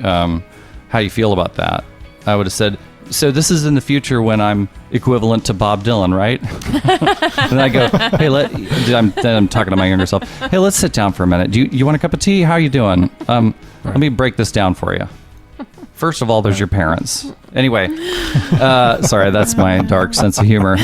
how you feel about that? I would have said, so this is in the future when I'm equivalent to Bob Dylan, right? And I go, hey, I'm talking to my younger self. Hey, let's sit down for a minute. Do you want a cup of tea? How are you doing? Let me break this down for you. First of all, there's your parents. Anyway, sorry, that's my dark sense of humor.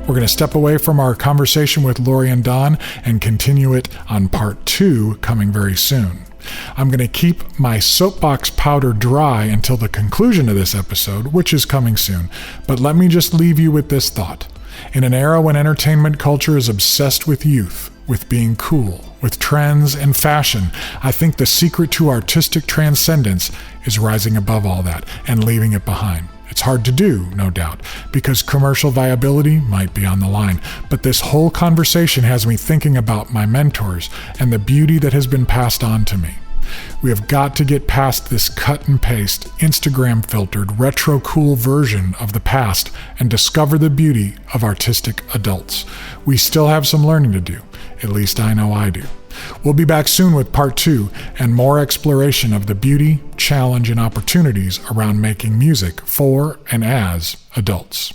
We're going to step away from our conversation with Lori and Don and continue it on part 2 coming very soon. I'm going to keep my soapbox powder dry until the conclusion of this episode, which is coming soon. But let me just leave you with this thought. In an era when entertainment culture is obsessed with youth, with being cool, with trends and fashion, I think the secret to artistic transcendence is rising above all that and leaving it behind. It's hard to do, no doubt, because commercial viability might be on the line. But this whole conversation has me thinking about my mentors and the beauty that has been passed on to me. We have got to get past this cut and paste, Instagram filtered, retro cool version of the past and discover the beauty of artistic adults. We still have some learning to do. At least I know I do. We'll be back soon with part 2 and more exploration of the beauty, challenge, and opportunities around making music for and as adults.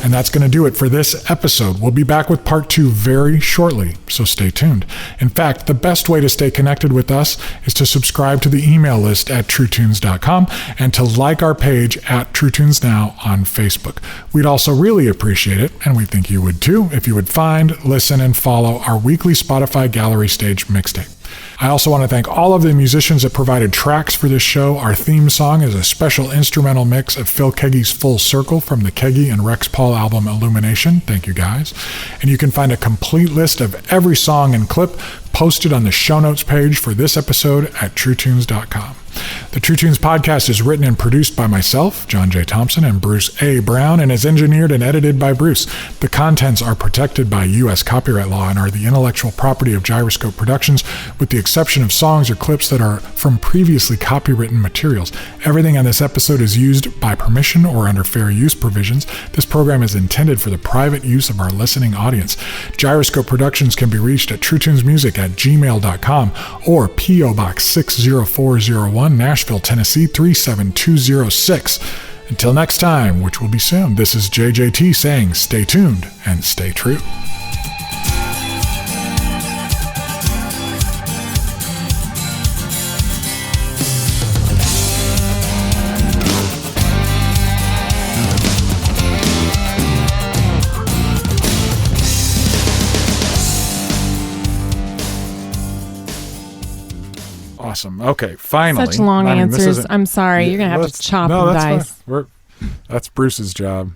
And that's going to do it for this episode. We'll be back with part 2 very shortly, so stay tuned. In fact, the best way to stay connected with us is to subscribe to the email list at truetunes.com and to like our page at True Tunes Now on Facebook. We'd also really appreciate it, and we think you would too, if you would find, listen, and follow our weekly Spotify Gallery Stage mixtape. I also want to thank all of the musicians that provided tracks for this show. Our theme song is a special instrumental mix of Phil Keaggy's Full Circle from the Keaggy and Rex Paul album Illumination. Thank you guys. And you can find a complete list of every song and clip posted on the show notes page for this episode at truetunes.com. The True Tunes podcast is written and produced by myself, John J. Thompson, and Bruce A. Brown, and is engineered and edited by Bruce. The contents are protected by U.S. copyright law and are the intellectual property of Gyroscope Productions, with the exception of songs or clips that are from previously copywritten materials. Everything on this episode is used by permission or under fair use provisions. This program is intended for the private use of our listening audience. Gyroscope Productions can be reached at truetunesmusic@gmail.com or P.O. Box 60401, Nashville, Tennessee 37206. Until next time, which will be soon, this is JJT saying stay tuned and stay true. Awesome. Okay, finally. Such long I mean, this answers. isn't- I'm sorry. You're going to have to chop and that's dice. fine. That's Bruce's job.